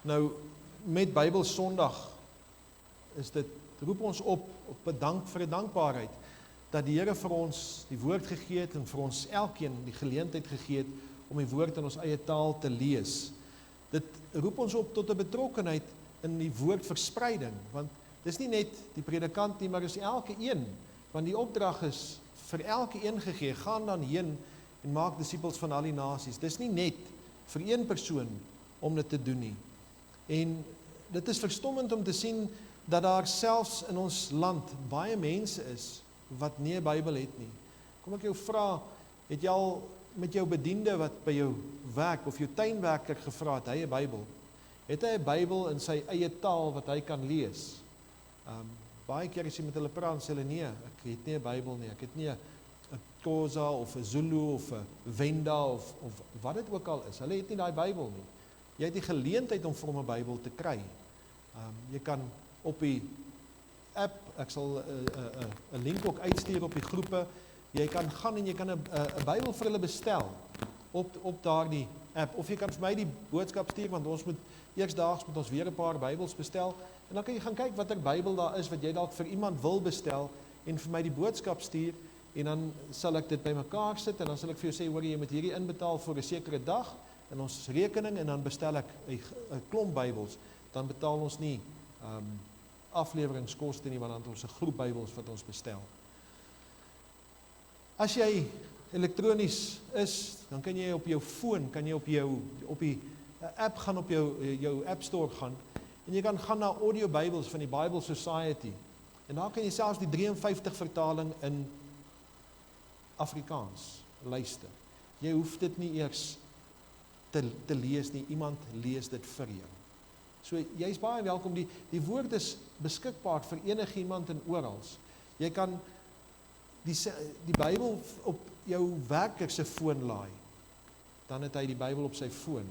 Nou, met Bybel Sondag is dit, roep ons op vir 'n dankbaarheid, dat die Here vir ons die woord gegee het en vir ons elkeen die geleentheid gegee het om die woord in ons eie taal te lees. Dit roep ons op tot 'n betrokkenheid in die woordverspreiding, want dis nie net die predikant nie, maar is elke een, want die opdrag is vir elke een gegee, gaan dan heen en maak disippels van al die nasies. Dis nie net vir een persoon om dit te doen nie. En dit is verstommend om te sien dat daar selfs in ons land baie mense is wat nie 'n Bybel het nie. Kom ek jou vra, het jy al met jou bediende wat by jou werk of jou tuinwerker gevra het, hy 'n Bybel? Het hy 'n Bybel in sy eie taal wat hy kan lees? Baie keer as jy met hulle praat, sê hulle nee, ek het nie 'n Bybel nie, ek het nie 'n Xhosa of 'n Zulu of 'n Venda of wat dit ook al is. Hulle het nie daai Bybel nie. Jy het die geleentheid om vir hom 'n Bybel te kry. Jy kan op die app, ek sal 'n link ook uitstuur op die groepe, jy kan gaan en jy kan 'n Bybel vir hulle bestel op daardie app, of jy kan vir my die boodskap stuur, want ons moet eersdaags met ons weer 'n paar Bybels bestel, en dan kan jy gaan kyk watter Bybel daar is, wat jy dalk vir iemand wil bestel, en vir my die boodskap stuur, en dan sal ek dit bymekaar sit, en dan sal ek vir jou sê, hoor jy moet hierdie inbetaal vir 'n sekere dag, in ons rekening, en dan bestel ek 'n klomp Bybels, dan betaal ons nie afleweringskoste nie, want dan het ons 'n groep Bybels wat ons bestel. As jy elektronies is, dan kan jy op jou foon, kan jy op die app gaan, op jou App Store gaan, en jy kan gaan na Audio Bybels van die Bible Society, en daar kan jy selfs die 53 vertaling in Afrikaans luister. Jy hoef dit nie eers te lees nie, iemand lees dit vir jou. So, jy is baie welkom, die woord is beskikbaar vir enige iemand en orals. Jy kan die Bybel op jou werker se foon laai, dan het hy die Bybel op sy foon.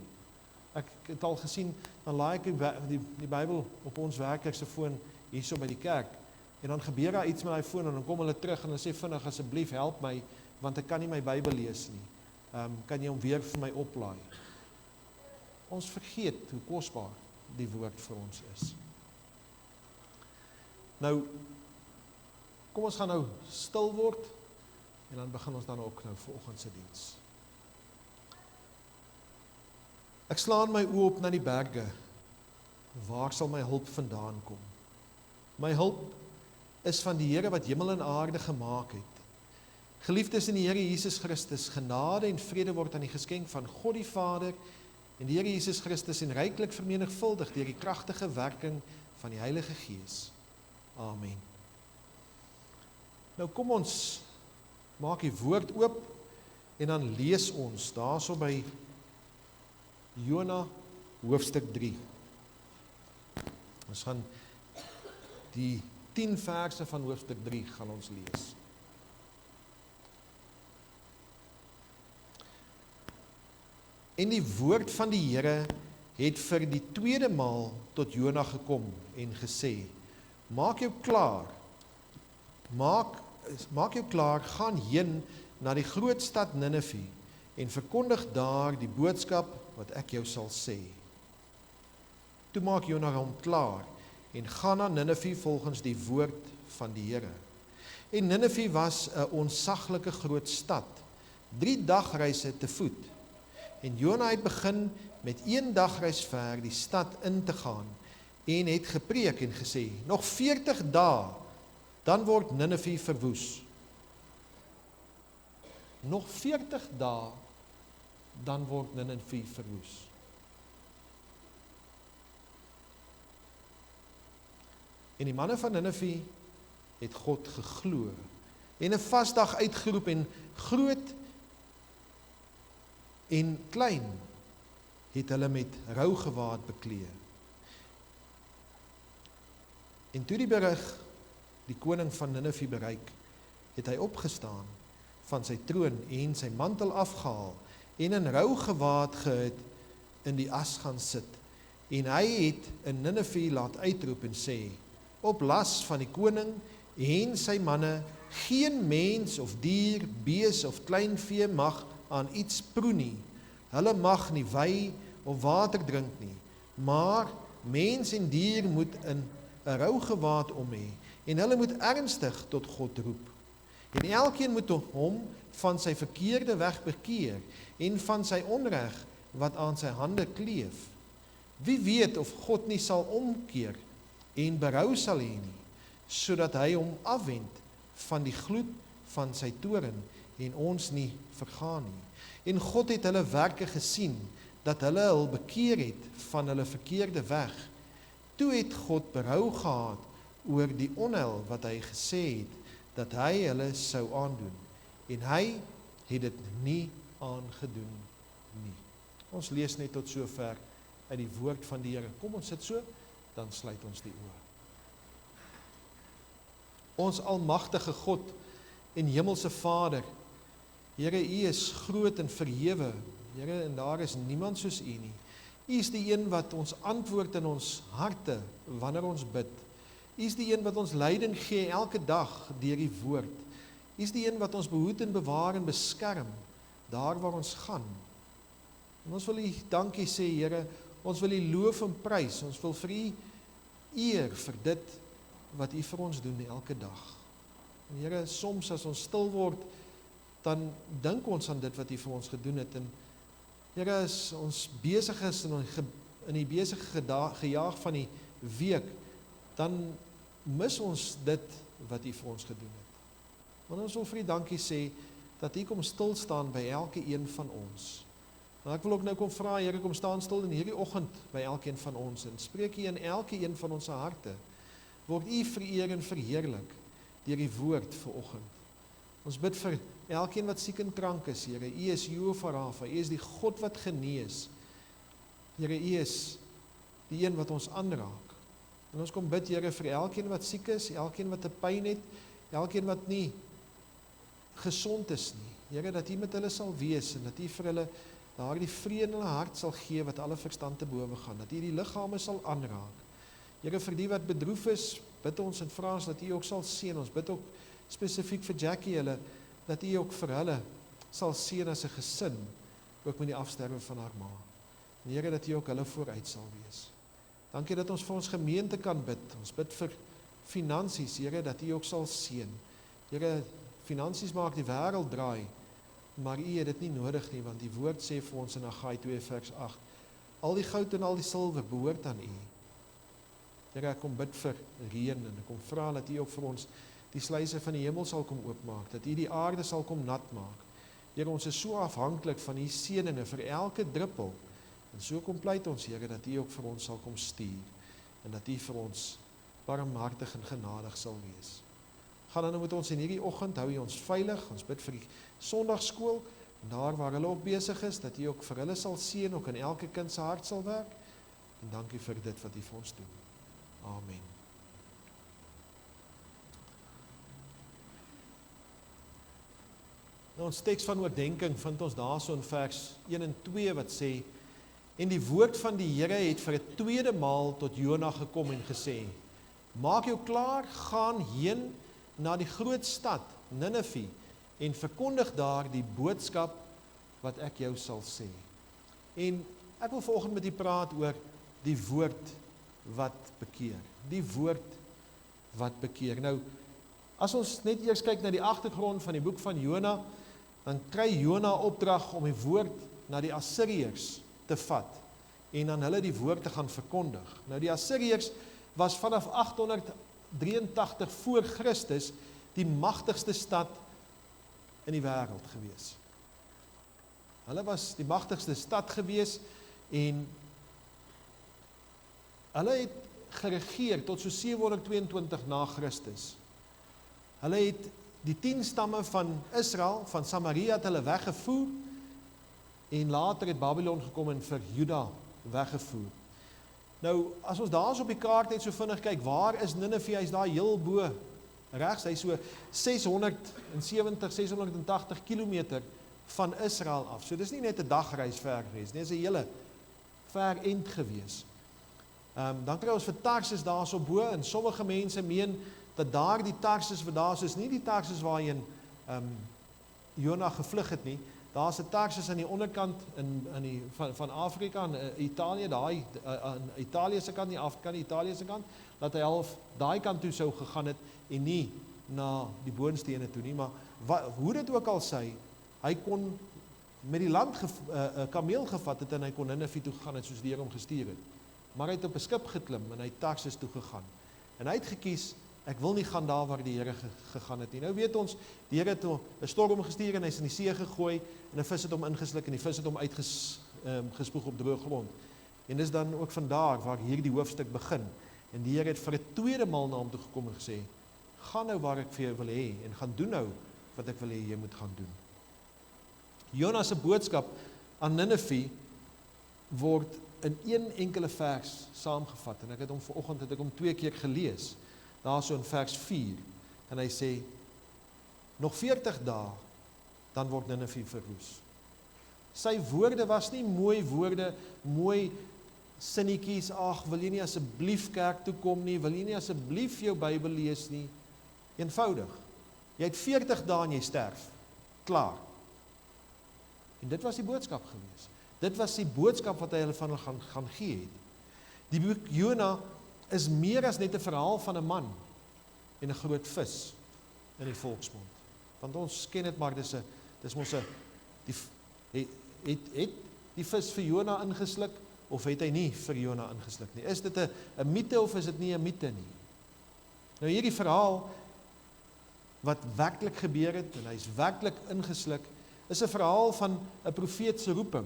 Ek het al gesien, dan laai ek die Bybel op ons werker se foon, hierso by die kerk, en dan gebeur daar iets met die foon, en dan kom hulle terug, en dan sê vinnig, asseblief help my, want ek kan nie my Bybel lees nie. Kan jy hom weer vir my oplaai? Ons vergeet hoe kosbaar die woord vir ons is. Nou, kom ons gaan nou stil word, en dan begin ons dan ook nou vanoggend se diens. Ek slaan my oë op na die berge. Waar sal my hulp vandaan kom? My hulp is van die Here wat hemel en aarde gemaak het. Geliefdes in die Here Jesus Christus, genade en vrede word aan die geskenk van God die Vader en die Here Jesus Christus en ryklik vermenigvuldig deur die kragtige werking van die Heilige Gees. Amen. Nou kom ons maak die woord oop en dan lees ons daarso by Jona hoofstuk 3. Ons gaan die 10 verse van hoofstuk 3 gaan ons lees. En die woord van die Here het vir die tweede maal tot Jona gekom en gesê, maak jou klaar, gaan heen na die groot stad Ninive en verkondig daar die boodskap wat ek jou sal sê. Toe maak Jona hom klaar en gaan na Ninive volgens die woord van die Here. En Ninive was 'n onsaglike groot stad, 3 dagreise te voet. En Jona het begin met 1 dagreis ver die stad in te gaan en het gepreek en gesê, nog 40 dae, dan word Ninive verwoes. Nog 40 dae, dan word Ninive verwoes. En die manne van Ninive het God geglo en 'n vasdag uitgeroep en groot en klein het hulle met rougewaad beklee. En toe die berig die koning van Ninive bereik, het hy opgestaan van sy troon en sy mantel afgehaal en 'n rougewaad gehit in die as gaan sit. En hy het in Ninive laat uitroep en sê, op las van die koning en sy manne, geen mens of dier, bees of kleinvee mag aan iets proe nie. Hulle mag nie wy of water drink nie, maar mens en dier moet in 'n rougewaad om hê, en hulle moet ernstig tot God roep. En elkeen moet hom van sy verkeerde weg bekeer, en van sy onreg wat aan sy hande kleef. Wie weet of God nie sal omkeer en berou sal hê nie, sodat hy hom afwend van die gloed van sy toorn en ons nie vergaan nie. En God het hulle werke gesien, dat hulle hul bekeer het van hulle verkeerde weg. Toe het God berou gehad oor die onheil wat hy gesê het, dat hy hulle sou aandoen. En hy het dit nie aangedoen nie. Ons lees net tot sover uit die woord van die Here. Kom ons sit so, dan sluit ons die oë. Ons almagtige God en hemelse Vader, Here, U is groot en verhewe, Here, en daar is niemand soos U nie. U is die een wat ons antwoord in ons harte wanneer ons bid. U is die een wat ons leiding gee elke dag deur die woord. U is die een wat ons behoed en bewaar en beskerm daar waar ons gaan. En ons wil U dankie sê, Here, ons wil U loof en prys, ons wil vir U eer vir dit wat U vir ons doen elke dag. En Here, soms as ons stil word, dan dink ons aan dit wat U vir ons gedoen het. En Here, as ons besig is in die besige gejaag van die week, dan mis ons dit wat U vir ons gedoen het. Want ons wil vir U dankie sê, dat U kom stil staan by elke een van ons. Maar ek wil ook nou kom vra, Here, kom staan stil in hierdie oggend by elkeen van ons, en spreek U in elke een van ons harte. Word U vereer en verheerlik deur die woord vanoggend. Ons bid vir elkeen wat siek en krank is, Here. U is Jehovah Rafa, U is die God wat genees. Here, U is die een wat ons aanraak. En ons kom bid, Here, vir elkeen wat siek is, elkeen wat 'n pyn het, elkeen wat nie gesond is nie. Here, dat U met hulle sal wees, en dat U vir hulle daardie vrede in hulle hart sal gee, wat alle verstand te bowe gaan, dat U die liggame sal aanraak. Here, vir die wat bedroef is, bid ons en vra ons dat U ook sal seën. Ons bid ook spesifiek vir Jackie, hulle, dat U ook vir hulle sal seën as 'n gesin, ook met die afsterwe van haar ma. En Here, dat U ook hulle vooruit sal wees. Dankie dat ons vir ons gemeente kan bid. Ons bid vir finansies, Here, dat U ook sal seën. Here, finansies maak die wêreld draai, maar U het dit nie nodig nie, want die woord sê vir ons in Haggai 2 vers 8, al die goud en al die silwer behoort aan U. Here, ek kom bid vir reën, en ek kom vra dat U ook vir ons die sluise van die hemel sal kom oopmaak, dat U die aarde sal kom nat maak. Here, ons is so afhanklik van U seëninge vir elke druppel, en so kom pleit ons, Here, dat U ook vir ons sal kom stuur, en dat U vir ons barmhartig en genadig sal wees. Gaan dan met ons in hierdie oggend, hou U ons veilig, ons bid vir die Sondagskool, en daar waar hulle ook besig is, dat U ook vir hulle sal seën, ook in elke kind se hart sal werk, en dankie vir dit wat U vir ons doen. Amen. Nou, ons teks van oordenking vind ons daarso in vers 1 en 2 wat sê, en die woord van die Here het vir 'n tweede maal tot Jona gekom en gesê, maak jou klaar, gaan heen na die groot stad, Ninive, en verkondig daar die boodskap wat ek jou sal sê. En ek wil vanoggend met u praat oor die woord wat bekeer. Die woord wat bekeer. Nou, as ons net eers kyk na die agtergrond van die boek van Jona, dan kry Jona opdrag om die woord na die Assiriërs te vat en aan hulle die woord te gaan verkondig. Nou, die Assiriërs was vanaf 883 voor Christus die magtigste stad in die wêreld gewees. Hulle was die magtigste stad gewees en hulle het geregeer tot so 722 na Christus. Hulle het die 10 stamme van Israel, van Samaria het hulle weggevoer en later het Babylon gekom en vir Juda weggevoer. Nou, as ons daar op die kaart net so vinnig kyk, waar is Ninive? Hy is daar heel bo regs, hy is so 680 kilometer van Israel af. So dis nie net 'n dagreis ver gewees nie, dis 'n hele ver end gewees. Dan kry ons vir Tarsis daar so bo, en sommige mense meen dat daar die Tarsis wat daar is nie die Tarsis waarheen Jona gevlug het nie, daar's 'n Tarsus aan die onderkant van Afrika, in Italië, aan Italië se kant, nie Afrika nie, Italië se kant, dat hy half daai kant toe sou gegaan het, en nie na die boonste ene toe nie, maar hoe dit ook al sê, hy kon met die land kameel gevat het, en hy kon Ninive toe gegaan het, soos die Here hom gestuur het. Maar hy het op 'n skip geklim, en hy het Tarsus toe gegaan. En hy het gekies, ek wil nie gaan daar waar die Here gegaan het nie. Nou weet ons, die Here het 'n storm gestuur, en hy is in die see gegooi, en 'n vis het hom ingesluk, en die vis het hom uitgespoeg op droë grond. En dis dan ook vandaar waar hierdie hoofstuk begin. En die Here het vir 'n tweede maal na hom toe gekom en gesê, gaan nou waar ek vir jou wil hê, en gaan doen nou wat ek wil hê jy moet gaan doen. Jona se boodskap aan Ninive word in een enkele vers saamgevat, en ek het hom vanoggend 2 keer gelees, daar so in vers 4, en hy sê, nog 40 dae, dan word Ninive verwoes. Sy woorde was nie mooi woorde, mooi sinnetjies, ag, wil jy nie asseblief kerk toe kom nie, wil jy nie asseblief jou Bybel lees nie, eenvoudig, jy het 40 dae en jy sterf, klaar. En dit was die boodskap gewees. Dit was die boodskap wat hy hulle van hulle gaan gee het. Die boek Jona is meer as net 'n verhaal van 'n man en 'n groot vis in die volksmond. Want ons ken dit maar, dis mos 'n het die vis vir Jona ingesluk of het hy nie vir Jona ingesluk nie? Is dit 'n mite of is dit nie 'n mite nie? Nou hierdie verhaal wat werklik gebeur het en hy's werklik ingesluk, is 'n verhaal van 'n profeet se roeping.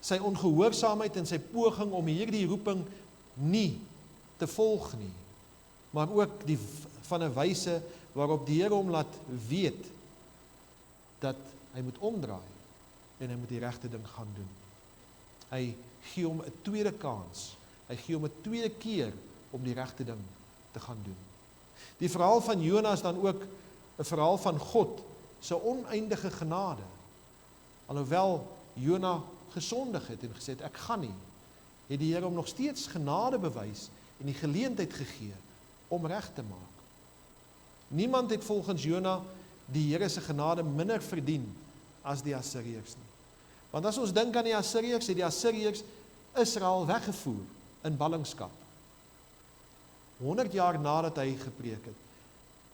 Sy ongehoorsaamheid en sy poging om hierdie roeping nie te volg nie, maar ook die van 'n wyse waarop die Here hom laat weet dat hy moet omdraai en hy moet die regte ding gaan doen. Hy gee hom 'n tweede kans. Hy gee hom 'n tweede keer om die regte ding te gaan doen. Die verhaal van Jona is dan ook 'n verhaal van God se oneindige genade. Alhoewel Jona gesondig het en gesê het, ek gaan nie, het die Here hom nog steeds genade bewys en die geleentheid gegee om reg te maak. Niemand het volgens Jona die Here se genade minder verdien as die Assiriërs nie. Want as ons dink aan die Assiriërs, het die Assiriërs Israel weggevoer in ballingskap. 100 jaar nadat hy gepreek het.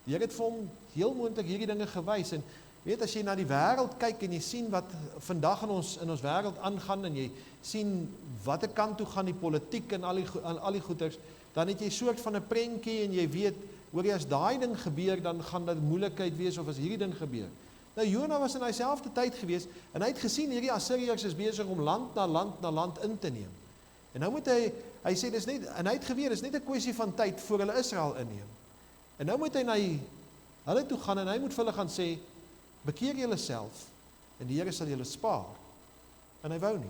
Die Here het vir hom heel moontlik hierdie dinge gewys, en weet, as jy na die wêreld kyk en jy sien wat vandag in ons wêreld aangaan, en jy sien watter kant toe gaan die politiek en al die goeters, dan het jy soort van 'n prentjie en jy weet, hoor jy, as daai ding gebeur, dan gaan dit moeilikheid wees, of as hierdie ding gebeur. Nou Jona was in dieselfde tyd gewees, en hy het gesien hierdie Assiriërs is besig om land na land in te neem. En nou moet hy sê, dis net, en hy het geweet, dis net 'n kwessie van tyd voor hulle Israel inneem. En nou moet hy na hulle toe gaan, en hy moet vir hulle gaan sê, bekeer julle self, en die Here sal julle spaar. En hy wou nie.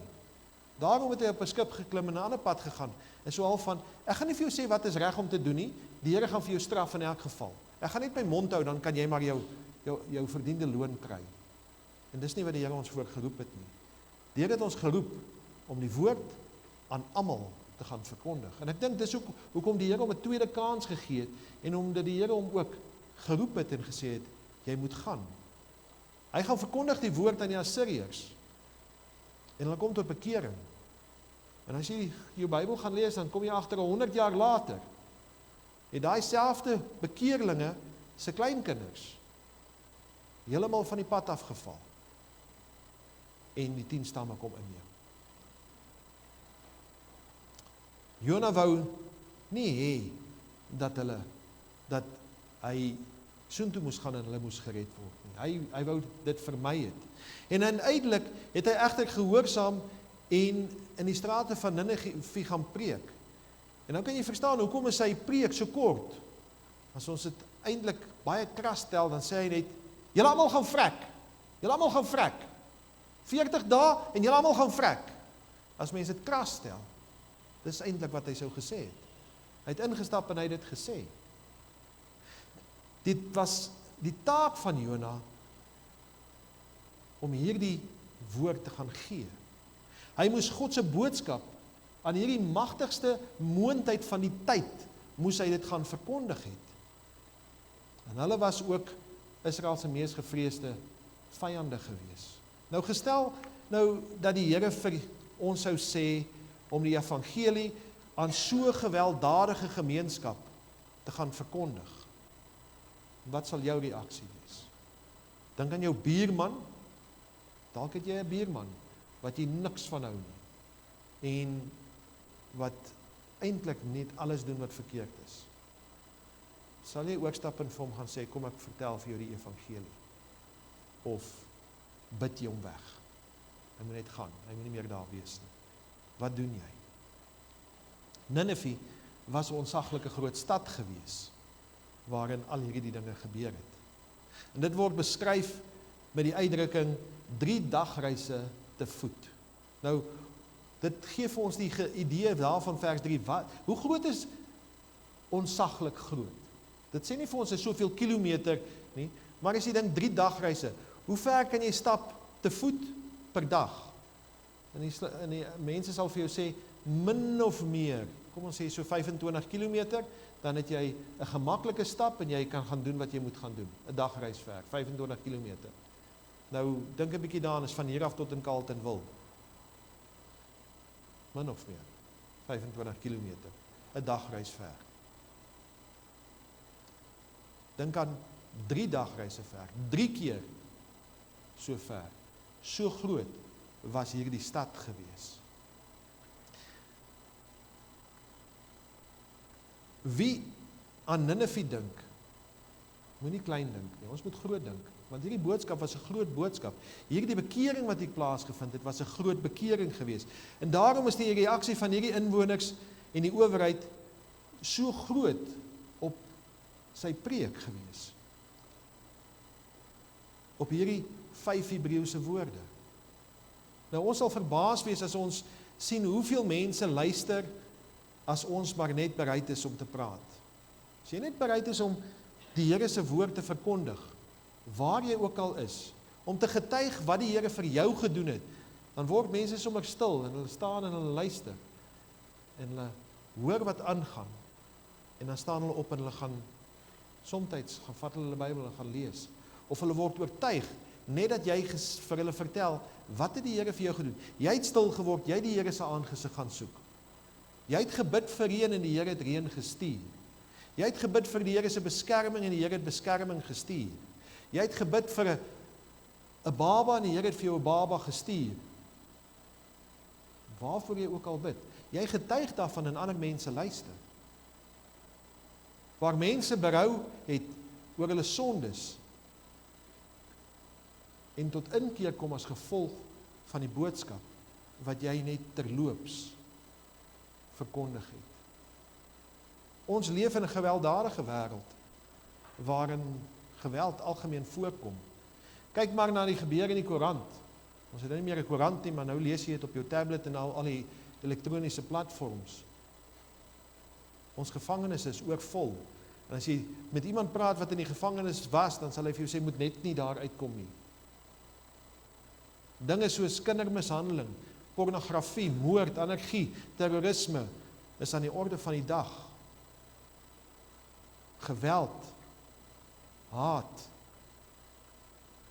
Daarom het hy op 'n skip geklim en 'n ander pad gegaan. En so half van, ek gaan nie vir jou sê wat is reg om te doen nie, die Here gaan vir jou straf in elk geval. Ek gaan net my mond hou, dan kan jy maar jou verdiende loon kry. En dis nie wat die Here ons voor geroep het nie. Die Here het ons geroep om die woord aan almal te gaan verkondig. En ek dink dis hoekom die Here hom 'n tweede kans gegee het, en omdat die Here hom ook geroep het en gesê het, jy moet gaan. Hy gaan verkondig die woord aan die Assiriërs, en hulle kom tot bekering. En as jy jou Bybel gaan lees, dan kom jy agter 100 jaar later, het daai selfde bekeerlinge se kleinkinders heeltemal van die pad afgeval, en die 10 stamme kom inneem. Jona wou nie hê dat hy soontoe moes gaan en hulle moes gered word nie. Hy wou dit vermy het. En uiteindelik het hy egter gehoorsaam en in die strate van Ninive gaan preek. En nou kan jy verstaan, hoekom is sy preek so kort? As ons dit eintlik baie kras stel, dan sê hy net, julle almal gaan vrek. Julle almal gaan vrek. 40 dae en julle almal gaan vrek. As mens dit kras stel, dis eintlik wat hy sou gesê het. Hy het ingestap en hy het dit gesê. Dit was die taak van Jona om hierdie woord te gaan gee. Hy moes God se boodskap aan hierdie magtigste moondheid van die tyd, moes hy dit gaan verkondig het. En hulle was ook Israel se mees gevreesde vyande gewees. Nou gestel dat die Here vir ons sou sê om die evangelie aan so gewelddadige gemeenskap te gaan verkondig. Wat sal jou reaksie wees? Dink aan jou buurman, dalk het jy 'n buurman wat jy niks van hou nie en wat eintlik net alles doen wat verkeerd is. Sal jy oorstap en vir hom gaan sê, kom ek vertel vir jou die evangelie, of bid jy hom weg? Hy moet net gaan, hy moet nie meer daar wees nie. Wat doen jy? Nineve was 'n ontsaglike groot stad gewees, waarin al hierdie dinge gebeur het. En dit word beskryf met die uitdrukking 3 dagreise te voet. Nou, dit gee vir ons die idee daarvan vers 3, hoe groot is ontsaglik groot? Dit sê nie vir ons is soveel kilometer nie, maar as jy dink 3 dagreise, hoe ver kan jy stap te voet per dag? En die mense sal vir jou sê, min of meer, kom ons sê so 25 kilometer, dan het jy 'n gemaklike stap en jy kan gaan doen wat jy moet gaan doen. 'n Dagreis ver, 25 kilometer. Nou, dink 'n bietjie daaraan, is van hier af tot in Carletonville. Min of meer, 25 kilometer, 'n dagreis ver. Dink aan 3 dagreise ver, 3 keer so ver. So groot was hierdie stad gewees. Wie aan Nineve dink, moenie klein dink nie, ons moet groot dink, want hierdie boodskap was 'n groot boodskap. Hierdie bekering wat hier plaasgevind het, was 'n groot bekering gewees. En daarom is die reaksie van hierdie inwoners en die owerheid so groot op sy preek gewees. Op hierdie 5 Hebreëse woorde. Nou ons sal verbaas wees as ons sien hoeveel mense luister as ons maar net bereid is om te praat. As jy net bereid is om die Here se woord te verkondig, waar jy ook al is, om te getuig wat die Here vir jou gedoen het, dan word mense sommer stil en hulle staan en hulle luister en hulle hoor wat aangaan en dan staan hulle op en hulle gaan somtyds gaan vat hulle die Bybel en gaan lees, of hulle word oortuig net dat jy vir hulle vertel wat het die Here vir jou gedoen. Jy het stil geword, jy het die Here se aangesig gaan soek. Jy het gebid vir reën en die Here het reën gestuur. Jy het gebid vir die Here se beskerming en die Here het beskerming gestuur. Jy het gebid vir 'n baba en die Here het vir jou 'n baba gestuur. Waarvoor jy ook al bid, jy getuig daarvan en ander mense luister. Waar mense berou het oor hulle sondes en tot inkeer kom as gevolg van die boodskap wat jy net terloops verkondig het. Ons leef in 'n gewelddadige wêreld waarin geweld algemeen voorkom. Kyk maar na die gebeure in die koerant. Ons het nou nie meer 'n koerant nie, maar nou lees jy dit op jou tablet en al die elektroniese platforms. Ons gevangenis is oorvol. En as jy met iemand praat wat in die gevangenis was, dan sal hy vir jou sê, moet net nie daar uitkom nie. Dinge soos kindermishandeling, pornografie, moord, anargie, terrorisme is aan die orde van die dag. Geweld, haat.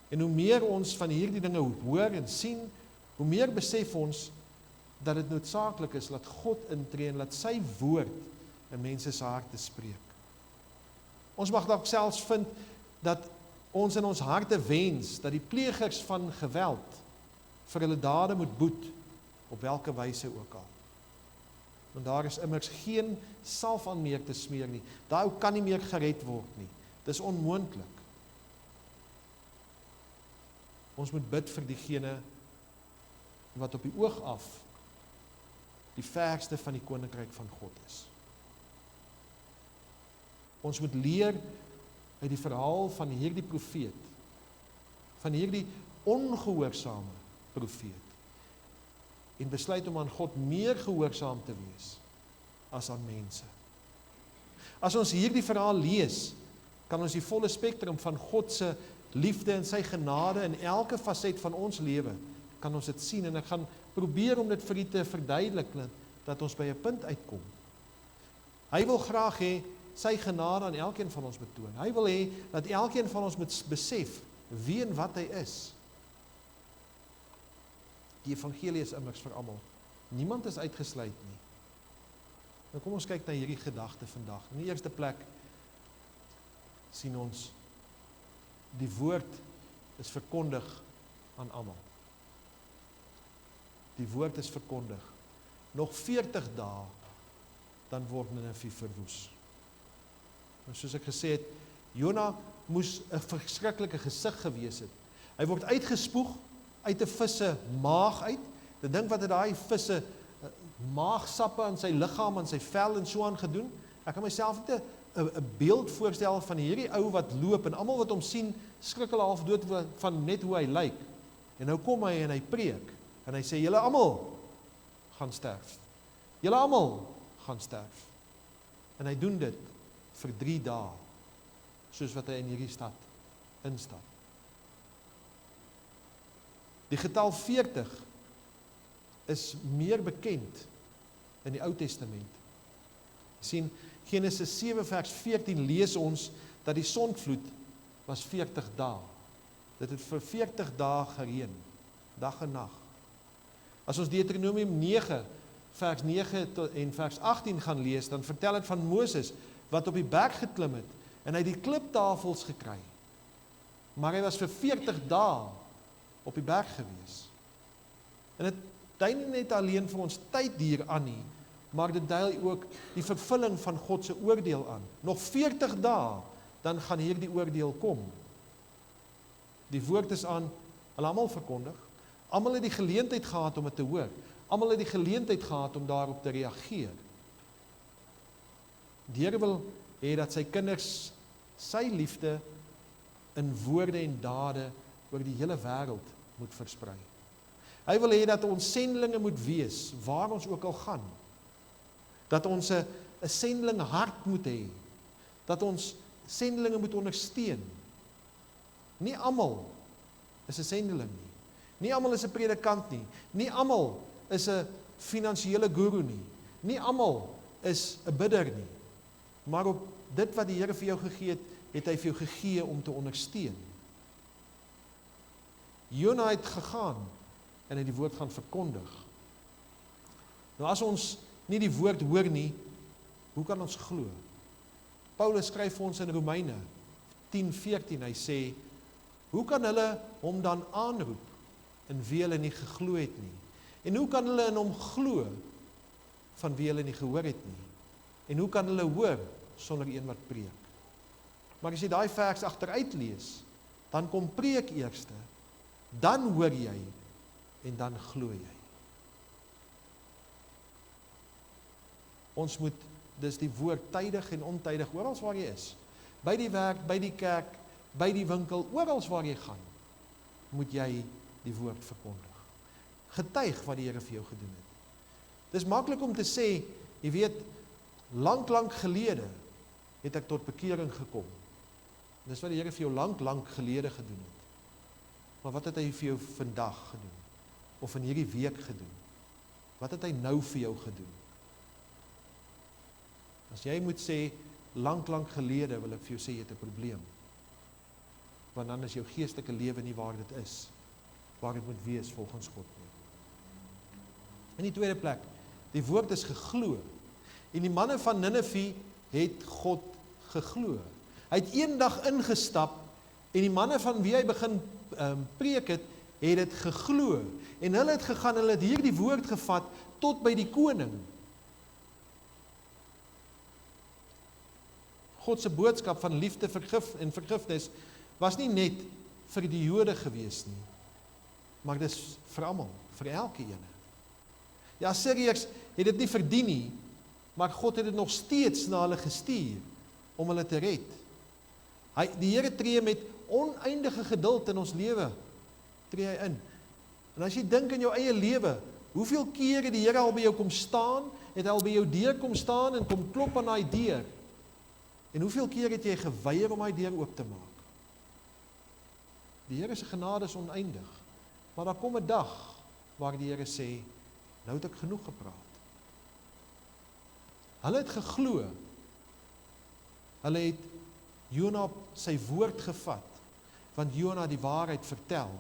En hoe meer ons van hierdie dinge hoor en sien, hoe meer besef ons dat dit noodsaaklik is dat God intree en dat sy woord in mense se harte spreek. Ons mag dalk selfs vind dat ons in ons harte wens dat die plegers van geweld vir hulle dade moet boet, op watter wyse ook al. Want daar is immers geen salf aan meer te smeer nie. Daai ou kan nie meer gered word nie. Dis onmoontlik. Ons moet bid vir diegene wat op die oog af die verste van die koninkryk van God is. Ons moet leer uit die verhaal van hierdie profeet, van hierdie ongehoorsame profeet, en besluit om aan God meer gehoorsaam te wees as aan mense. As ons hierdie verhaal lees, kan ons die volle spektrum van God se liefde en sy genade in elke faset van ons lewe, kan ons dit sien, en ek gaan probeer om dit vir u te verduidelik, dat ons by 'n punt uitkom. Hy wil graag hê sy genade aan elkeen van ons betoon. Hy wil hê dat elkeen van ons moet besef wie en wat hy is. Die evangelie is immers vir almal. Niemand is uitgesluit nie. Nou kom ons kyk na hierdie gedagte vandag. In die eerste plek sien ons, die woord is verkondig aan almal. Die woord is verkondig. Nog 40 dae, dan word Ninive verwoes. En soos ek gesê het, Jona moes 'n verskriklike gesig gewees het. Hy word uitgespoeg uit 'n visse maag uit. Ek dink wat het daai visse maagsappe aan sy liggaam, aan sy vel en so aan gedoen. Ek kan myself net 'n beeld voorstel van hierdie ou wat loop en almal wat hom sien, skrik hulle half dood van net hoe hy lyk. En nou kom hy en hy preek en hy sê, julle almal gaan sterf. Julle almal gaan sterf. En hy doen dit vir 3 dae, soos wat hy in hierdie stad instap. Die getal 40 is meer bekend in die Ou Testament. Sien, Genesis 7 vers 14 lees ons dat die sondvloed was 40 dae. Dit het vir 40 dae gereën, dag en nag. As ons Deuteronomium 9 vers 9 en vers 18 gaan lees, dan vertel dit van Moses wat op die berg geklim het en hy die kliptafels gekry. Maar hy was vir 40 dae op die berg gewees. En dit dui nie net alleen vir ons tyd hier aan nie, maar dit dui ook die vervulling van God se oordeel aan. Nog 40 dae, dan gaan hierdie oordeel kom. Die woord is aan hulle almal verkondig. Almal het die geleentheid gehad om dit te hoor. Almal het die geleentheid gehad om daarop te reageer. Die Here wil hê dat sy kinders sy liefde in woorde en dade oor die hele wêreld moet versprei. Hy wil hê dat ons sendelinge moet wees, waar ons ook al gaan. Dat ons 'n sendeling hart moet hê. Dat ons sendelinge moet ondersteun. Nie almal is 'n sendeling nie. Nie almal is 'n predikant nie. Nie almal is 'n finansiële guru nie. Nie almal is 'n bidder nie. Maar op dit wat die Here vir jou gegee het, het hy vir jou gegee om te ondersteun. Jona het gegaan en hy die woord gaan verkondig. Nou as ons nie die woord hoor nie, hoe kan ons glo? Paulus skryf vir ons in Romeine 10:14, hy sê, hoe kan hulle hom dan aanroep in wie hulle nie geglo het nie? En hoe kan hulle in hom glo van wie hulle nie gehoor het nie? En hoe kan hulle hoor sonder een wat preek? Maar as jy daai vers agteruit lees, dan kom preek eerste, dan hoor jy en dan glo jy. Ons moet dus die woord tydig en ontydig oral waar jy is, by die werk, by die kerk, by die winkel, oral waar jy gaan, moet jy die woord verkondig. Getuig wat die Here vir jou gedoen het. Dis maklik om te sê, jy weet, lank gelede het ek tot bekering gekom. Dis wat die Here vir jou lank gelede gedoen het. Maar wat het hy vir jou vandag gedoen? Of in hierdie week gedoen? Wat het hy nou vir jou gedoen? As jy moet sê, lank gelede, wil ek vir jou sê, jy het 'n probleem. Want dan is jou geestelike lewe nie waar dit is, waar dit moet wees volgens God nie. In die tweede plek, die woord is geglo. En die manne van Ninive het God geglo. Hy het eendag ingestap, en die manne van wie hy begin preek het dit geglo. En hulle het gegaan, hulle het hierdie woord gevat, tot by die koning. God se boodskap van liefde en vergifnis was nie net vir die Jode gewees nie, maar dis vir almal, vir elke ene. Die Assiriërs het dit nie verdien nie, maar God het dit nog steeds na hulle gestuur om hulle te red. Die Here tree met oneindige geduld in ons lewe, tree hy in. En as jy dink in jou eie lewe, hoeveel keer het die Here al by jou kom staan, het hy al by jou deur kom staan en kom klop aan daai deur? En hoeveel keer het jy geweier om daai deur oop te maak? Die Here se genade is oneindig. Maar daar kom 'n dag waar die Here sê, nou het ek genoeg gepraat. Hulle het geglo. Hulle het Jona op sy woord gevat, want Jona die waarheid vertel.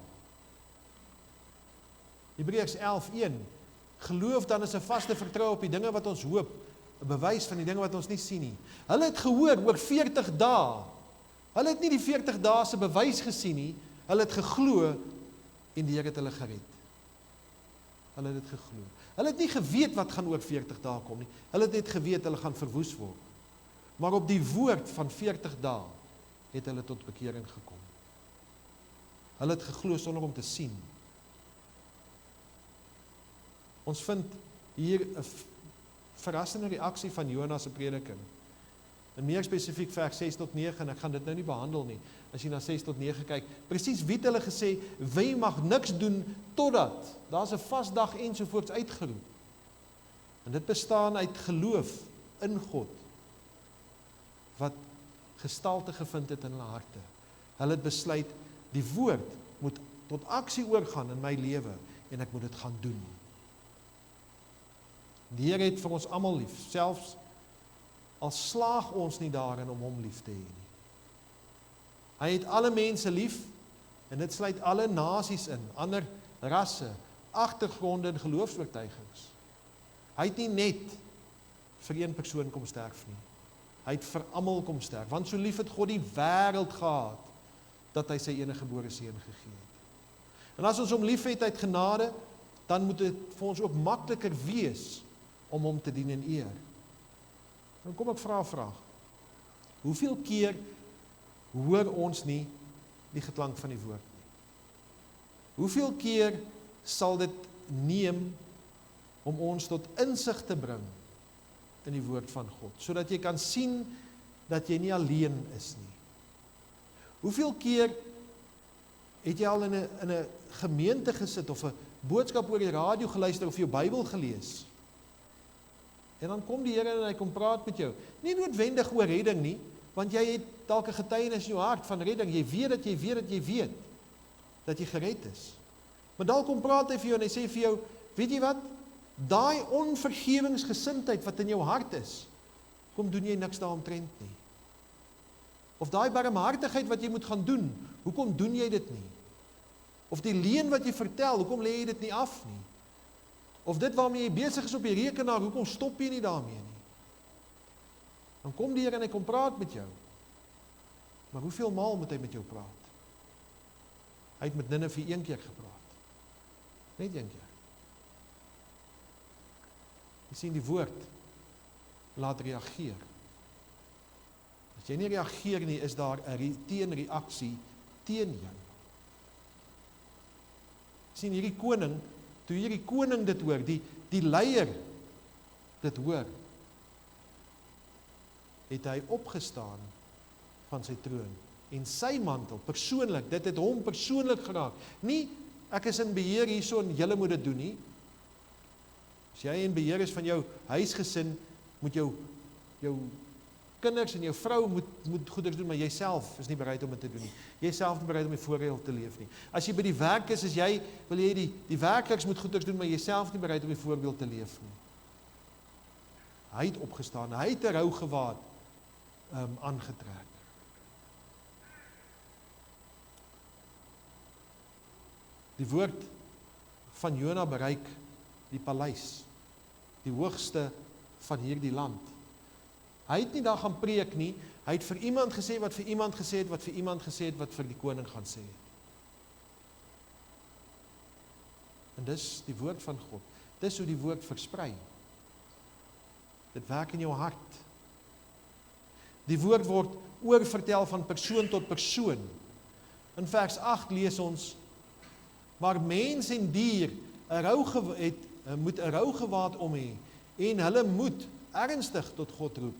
Hebreërs 11:1. Geloof dan is 'n vaste vertroue op die dinge wat ons hoop, 'n bewys van die dinge wat ons nie sien nie. Hulle het gehoor oor 40 dae. Hulle het nie die 40 dae se bewys gesien nie, hulle het geglo en die Here het hulle gered. Hulle het dit geglo. Hulle het nie geweet wat gaan oor 40 dae kom nie. Hulle het net geweet hulle gaan verwoes word. Maar op die woord van 40 dae het hulle tot bekering gekom. Hulle het geglo sonder om te sien. Ons vind hier 'n verrassende reaksie van Jona se prediking. En meer spesifiek vers 6 tot 9, en ek gaan dit nou nie behandel nie, as jy na 6 tot 9 kyk, presies wie het hulle gesê, wie mag niks doen, totdat, daar's 'n vasdag ensovoorts uitgeroep. En dit bestaan uit geloof in God, wat gestalte gevind het in hulle harte. Hulle het besluit, die woord moet tot aksie oorgaan in my lewe, en ek moet dit gaan doen. Die Here het vir ons almal lief, selfs al slaag ons nie daarin om hom lief te hê nie. Hy het alle mense lief, en dit sluit alle nasies in, ander rasse, agtergronde en geloofsoortuigings. Hy het nie net vir een persoon kom sterf nie. Hy het vir almal kom sterf, want so lief het God die wêreld gehad, dat hy sy enige gebore seun gegee het. En as ons hom lief het uit genade, dan moet dit vir ons ook makliker wees, om hom te dien en eer. Dan kom ek vra 'n vraag. Hoeveel keer hoor ons nie die geklank van die woord nie? Hoeveel keer sal dit neem om ons tot insig te bring in die woord van God, sodat jy kan sien dat jy nie alleen is nie? Hoeveel keer het jy al in 'n gemeente gesit of 'n boodskap oor die radio geluister of jou Bybel gelees? En dan kom die Here en hy kom praat met jou. Nie noodwendig oor redding nie, want jy het dalk 'n getuienis in jou hart van redding. Jy weet dat jy gered is. Maar dalk kom praat hy vir jou en hy sê vir jou, weet jy wat? Daai onvergewingsgesindheid wat in jou hart is, kom doen jy niks daaromtrent nie. Of daai barmhartigheid wat jy moet gaan doen, hoekom doen jy dit nie? Of die leuen wat jy vertel, hoekom lê jy dit nie af nie? Of dit waarmee jy besig is op die rekenaar, hoekom stop jy nie daarmee nie? Dan kom die Here en hy kom praat met jou. Maar hoeveel maal moet hy met jou praat? Hy het met Nineve 1 keer gepraat. Net 1 keer. Jy sien, die woord laat reageer. As jy nie reageer nie, is daar 'n teenreaksie teen jou. Sien, hierdie koning, toe hierdie koning dit hoor, die leier dit hoor, het hy opgestaan van sy troon, en sy mantel, persoonlik, dit het hom persoonlik geraak. Nie, ek is in beheer hierso en julle moet dit doen nie. As jy in beheer is van jou huisgesin, moet jou kinders en jou vrou moet goeders doen, maar jy self is nie bereid om dit te doen nie. Jy self is nie bereid om die voordeel te leef nie. As jy by die werk is jy, wil jy die werkers moet goeders doen, maar jy self is nie bereid om die voorbeeld te leef nie. Hy het opgestaan, hy het 'n rougewaad aangetrek. Die woord van Jona bereik die paleis, die hoogste van hierdie land. Hy het nie daar gaan preek nie, hy het vir iemand gesê wat vir iemand gesê het, wat vir iemand gesê het, wat vir die koning gaan sê. En dis die woord van God. Dis hoe die woord versprei. Dit werk in jou hart. Die woord word oorvertel van persoon tot persoon. In vers 8 lees ons, maar mens en dier moet 'n rougewaad om hê, en hulle moet ernstig tot God roep,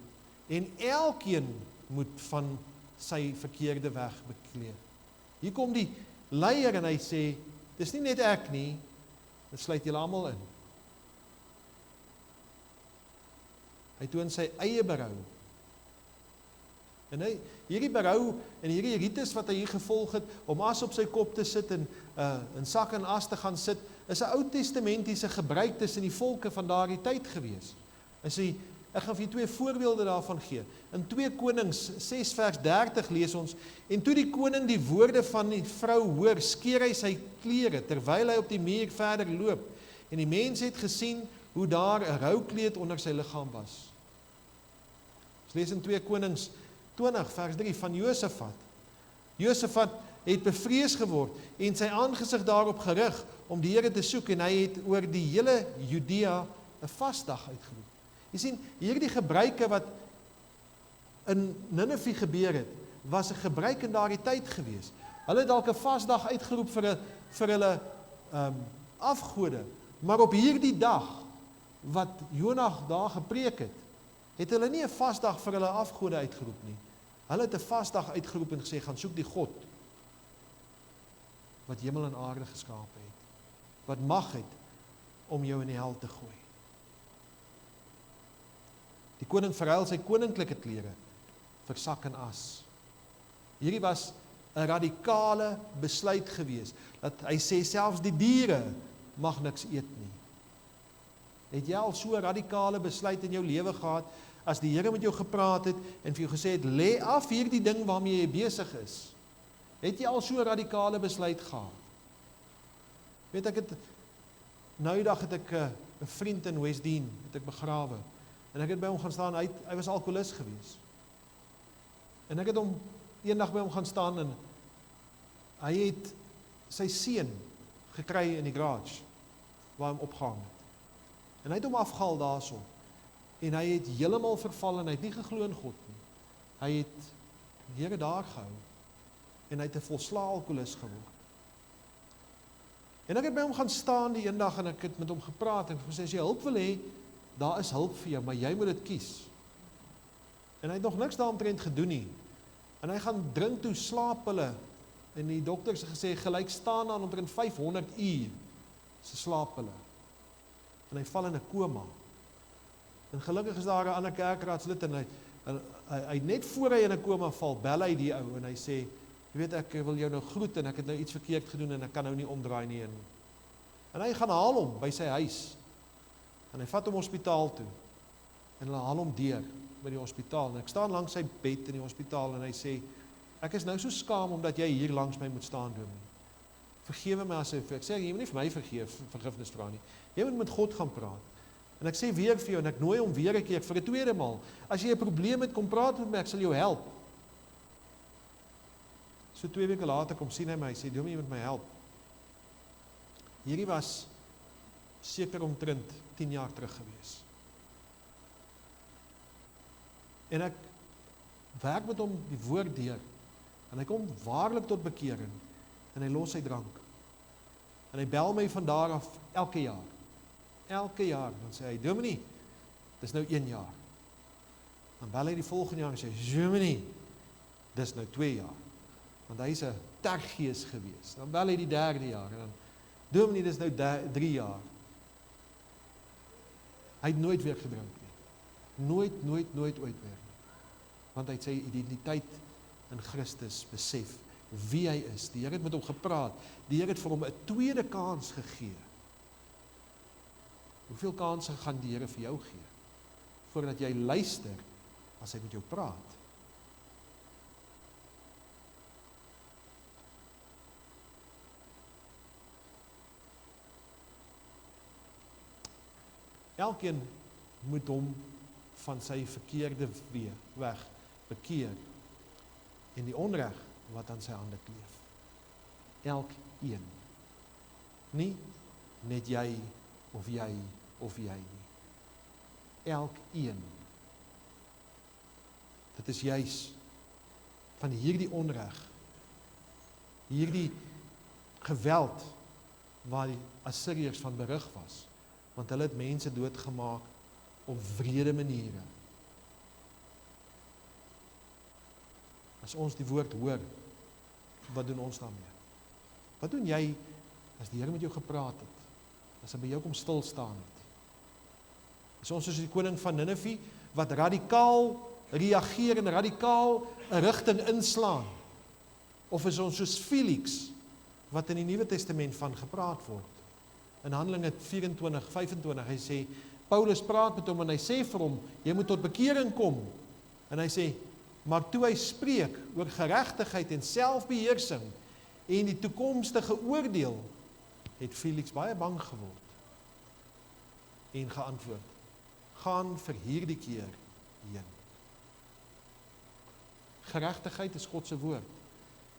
en elkeen moet van sy verkeerde weg bekeer. Hier kom die leier en hy sê, dis nie net ek nie, dit sluit julle almal in. Hy toon sy eie berou. En hierdie berou en hierdie rites wat hy hier gevolg het, om as op sy kop te sit en in sak en as te gaan sit, is 'n Ou Testamentiese gebruik tussen die volke van daardie tyd gewees. As Ek gaan vir julle 2 voorbeelde daarvan gee. In 2 Konings 6 vers 30 lees ons, en toe die koning die woorde van die vrou hoor, skeer hy sy klere, terwyl hy op die muur verder loop, en die mens het gesien hoe daar 'n roukleed onder sy liggaam was. Ons lees in 2 Konings 20 vers 3 van Josafat. Josafat het bevrees geword en sy aangesig daarop gerig om die Here te soek, en hy het oor die hele Judea 'n vasdag uitgeroep. Jy sien, hierdie gebruike wat in Ninive gebeur het, was 'n gebruik in daardie tyd gewees. Hulle het dalk 'n vasdag uitgeroep vir hulle afgode, maar op hierdie dag wat Jonah daar gepreek het hulle nie 'n vasdag vir hulle afgode uitgeroep nie. Hulle het 'n vasdag uitgeroep en gesê, gaan soek die God wat hemel en aarde geskape het, wat mag het om jou in die hel te gooi. Die koning verruil sy koninklike klere vir sak en as. Hierdie was 'n radikale besluit gewees, dat hy sê selfs die diere mag niks eet nie. Het jy al so 'n radikale besluit in jou lewe gehad, as die Here met jou gepraat het, en vir jou gesê het, lê af hierdie ding waarmee jy besig is? Het jy al so 'n radikale besluit gehad? Weet ek het, nou die dag het ek 'n vriend in Westdene, het ek begrawe, en ek het by hom gaan staan, hy was alkoholist gewees. En ek het hom eendag by hom gaan staan, en hy het sy seun gekry in die garage, waar hy hom opgehang het. En hy het hom afgehaal daarso, en hy het heeltemal verval, en hy het nie geglo in God nie. Hy het die Here daar gehou, en hy het 'n volslae alkoholist geword. En ek het by hom gaan staan die eendag, en ek het met hom gepraat, en gesê, as jy hulp wil hê, daar is hulp vir jou, maar jy moet dit kies. En hy het nog niks daaromtrent gedoen nie. En hy gaan drink toe, slaap hulle, en die dokters het gesê, gelyk staan aan omtrent 500 uur, se slaap hulle. En hy val in 'n koma. En gelukkig is daar 'n ander kerkraadslid, en hy net voor hy in 'n koma val, bel hy die ou, en hy sê, jy weet, ek wil jou nou groet, en ek het nou iets verkeerd gedoen, en ek kan nou nie omdraai nie. En hy gaan haal hom by sy huis, en hy vat hom hospitaal toe, en hulle haal hom deur by die hospitaal, en ek staan langs sy bed in die hospitaal, en hy sê, ek is nou so skaam, omdat jy hier langs my moet staan, Dominee. Vergewe my asseblief. Ek sê, jy moet nie vir my vergifnis vra nie. Jy moet met God gaan praat. En ek sê weer vir jou, en ek nooi hom weer 'n keer, vir 'n tweede maal, as jy 'n probleem het, kom praat met my, ek sal jou help. So 2 weke later kom sien hy my, hy sê, Dominee, jy moet my help. Hierdie was seker omtrent 10 jaar terug gewees. En ek werk met hom die woord deur, en hy kom waarlik tot bekering, en hy los sy drank. En hy bel my van daar af elke jaar. Elke jaar, dan sê hy, Dominee, dis nou 1 jaar. Dan bel hy die volgende jaar en sê, Dominee, dis nou 2 jaar. Want hy is 'n tergees gewees. Dan bel hy die 3de jaar, en dan, Dominee, dis nou 3 jaar. Hy het nooit weer gedrink nie. Nooit ooit weer nie. Want hy het sy identiteit in Christus besef, wie hy is. Die Here het met hom gepraat. Die Here het vir hom 'n tweede kans gegee. Hoeveel kansse gaan die Here vir jou gee, voordat jy luister, as hy met jou praat? Elkeen moet hom van sy verkeerde weg bekeer, en die onreg wat aan sy hande kleef. Elkeen. Nie net jy, of jy nie. Elkeen. Dit is juis van hierdie onreg, hierdie geweld, waar die Assiriërs van berig was, want hulle het mense doodgemaak op wrede maniere. As ons die woord hoor, wat doen ons daarmee? Wat doen jy, as die Here met jou gepraat het, as hy by jou kom stil staan het? Is ons soos die koning van Ninive, wat radikaal reageer en radikaal 'n rigting inslaan? Of is ons soos Felix, wat in die Nuwe Testament van gepraat word? In Handelinge 24:25, hy sê, Paulus praat met hom en hy sê vir hom, jy moet tot bekering kom. En hy sê, maar toe hy spreek oor geregtigheid en selfbeheersing en die toekomstige oordeel, het Felix baie bang geword en geantwoord, gaan vir hierdie keer heen. Geregtigheid is God se woord.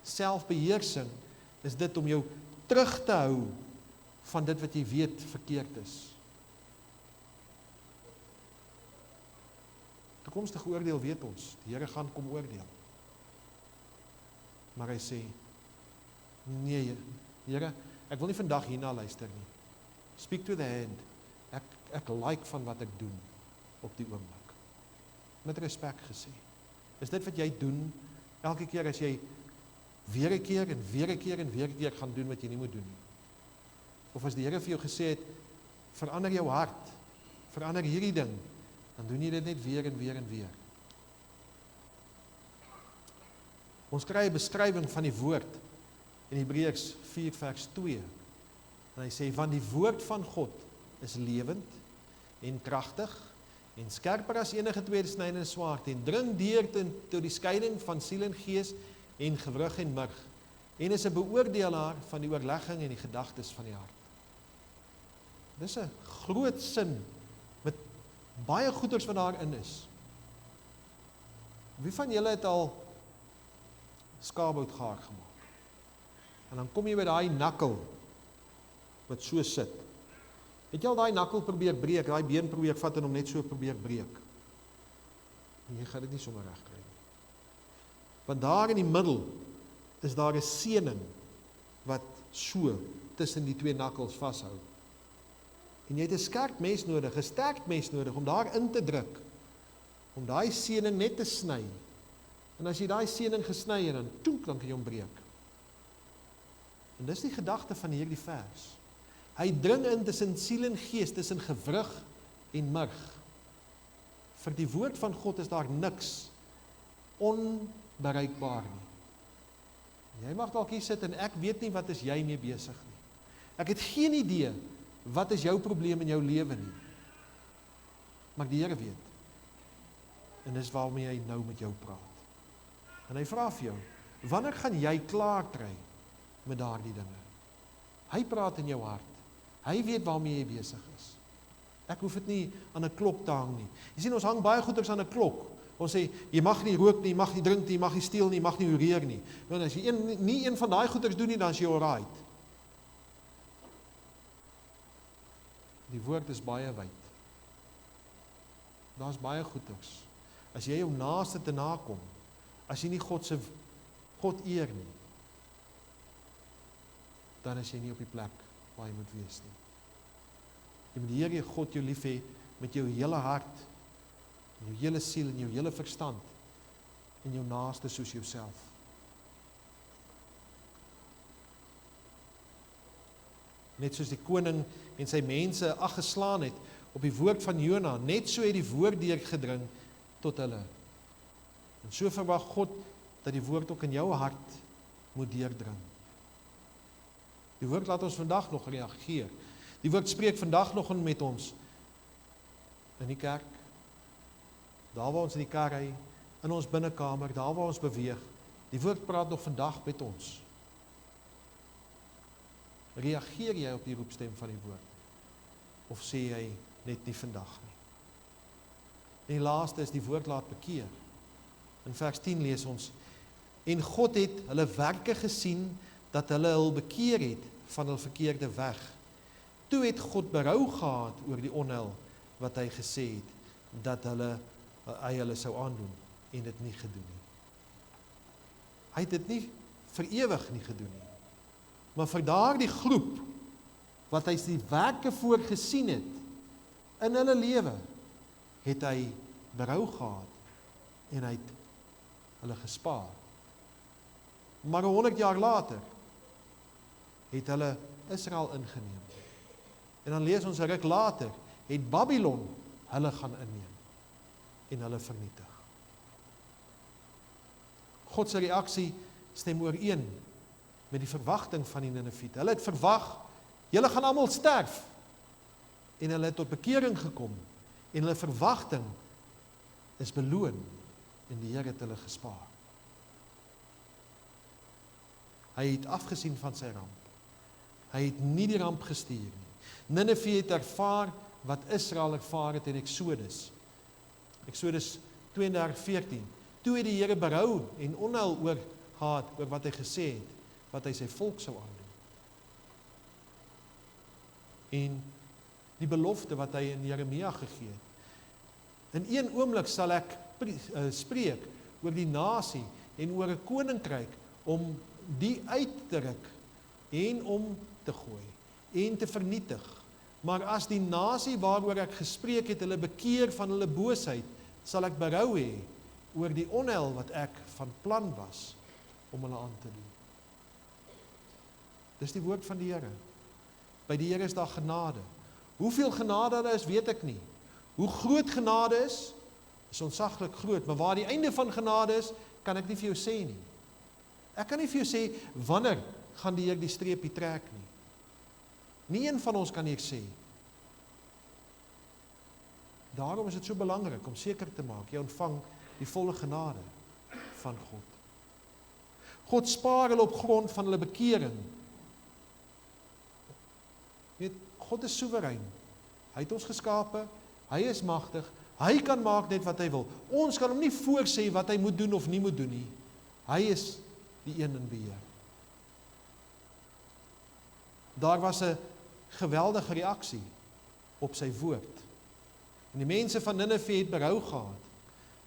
Selfbeheersing is dit om jou terug te hou van dit wat jy weet verkeerd is. Toekomstige oordeel weet ons, die Here gaan kom oordeel. Maar hy sê, nee, Here, ek wil nie vandag hierna luister nie. Speak to the hand. Ek like van wat ek doen op die oomblik. Met respek gesê. Is dit wat jy doen, elke keer as jy weer 'n keer en weer 'n keer en weer 'n keer gaan doen wat jy nie moet doen nie? Of as die Here vir jou gesê het, verander jou hart, verander hierdie ding, dan doen jy dit net weer en weer en weer. Ons kry 'n beskrywing van die woord in Hebreërs 4 vers 2. En hy sê, want die woord van God is lewend en kragtig en skerper as enige tweesnydende swaard en dring deur tot die skeiding van siel en gees en gewrig en murg en is 'n beoordelaar van die oorlegging en die gedagtes van die hart. Dis 'n groot sin met baie goeders wat daarin is. Wie van julle het al skaapbout gaar gemaak? En dan kom jy by daai nakkel wat so sit. Het jy al daai nakkel probeer breek, daai been probeer vat en hom net so probeer breek? En jy gaan dit nie sommer reg kry nie. Want daar in die middel is daar 'n seëning wat so tussen die twee nakkels vashou. En jy het 'n skerp mes nodig, 'n sterk mes nodig om daar in te druk, om daai seëning net te sny. En as jy daai seëning gesny het, dan kan jy hom breek. En dis die gedagte van hierdie vers. Hy dring in tussen siel en gees, tussen gewrig en murg. Vir die woord van God is daar niks onbereikbaar nie. Jy mag dalk hier sit en ek weet nie wat is jy mee besig nie. Ek het geen idee wat is jou probleem in jou lewe nie. Maar die Here weet. En dis waarmee hy nou met jou praat. En hy vra vir jou, wanneer gaan jy klaar kry met daardie dinge? Hy praat in jou hart. Hy weet waarmee jy besig is. Ek hoef dit nie aan 'n klok te hang nie. Jy sien, ons hang baie goeders aan 'n klok. Ons sê, jy mag nie rook nie, jy mag nie drink nie, jy mag nie steel nie, jy mag nie hoereer nie. Want as jy nie een van daai goeders doen nie, dan is jy alright. Die woord is baie wyd. Daar's baie goeders. As jy jou naaste te nakom, as jy nie God eer nie, dan is jy nie op die plek waar jy moet wees nie. Jy moet die Here God jou lief hê met jou hele hart, en jou hele siel en jou hele verstand, en jou naaste soos jouself. Net soos die koning en sy mense ag geslaan het op die woord van Jona, net so het die woord deurgedring tot hulle. En so verwag God dat die woord ook in jou hart moet deurdring. Die woord laat ons vandag nog reageer. Die woord spreek vandag nog met ons in die kerk, daar waar ons in die kar ry, in ons binnekamer, daar waar ons beweeg. Die woord praat nog vandag met ons. Reageer jy op die roepstem van die woord? Of sê jy net nie vandag nie? En die laaste is die woord laat bekeer. In vers 10 lees ons, en God het hulle werke gesien, dat hulle hul bekeer het van hul verkeerde weg. Toe het God berou gehad oor die onheil wat hy gesê het, dat hy hulle sou aandoen, en dit nie gedoen nie. Hy het dit nie vir ewig nie gedoen nie. Maar vir daardie groep, wat hy die werke voor gesien het, in hulle lewe, het hy berou gehad, en hy het hulle gespaar. Maar 100 jaar later, het hulle Israel ingeneem. En dan lees ons 'n ruk later, het Babylon hulle gaan inneem, en hulle vernietig. God se reaksie stem ooreen met die verwagting van die Nineviete. Hulle het verwag, julle gaan almal sterf. en hulle het tot bekering gekom, en hulle verwagting is beloon, en die Here het hulle gespaar. Hy het afgesien van sy ramp. Hy het nie die ramp gestuur nie. Nineve het ervaar wat Israel ervaar het in Exodus. Exodus 32:14. Toe het die Here berou en onheil oor gehad oor wat hy gesê het, wat hy sy volk sou aandoen. En die belofte wat hy in Jeremia gegee het. In een oomblik sal ek spreek oor die nasie en oor 'n koninkryk om die uit te ruk en om te gooi en te vernietig. Maar as die nasie waaroor ek gespreek het hulle bekeer van hulle boosheid, sal ek berou hê oor die onheil wat ek van plan was om hulle aan te doen. Dis die woord van die Here. By die Here is daar genade. Hoeveel genade daar is, weet ek nie. Hoe groot genade is ontsaglik groot, maar waar die einde van genade is, kan ek nie vir jou sê nie. Ek kan nie vir jou sê, wanneer gaan die Here die streepie trek nie. Nie een van ons kan hier sê. Daarom is dit so belangrik om seker te maak, jy ontvang die volle genade van God. God spaar hulle op grond van hulle bekering. Weet, God is soewerein. Hy het ons geskape, hy is magtig, hy kan maak net wat hy wil. Ons kan hom nie voorsê wat hy moet doen of nie moet doen nie. Hy is die een in beheer. Daar was 'n geweldige reaksie op sy woord. En die mense van Nineve het berou gehad.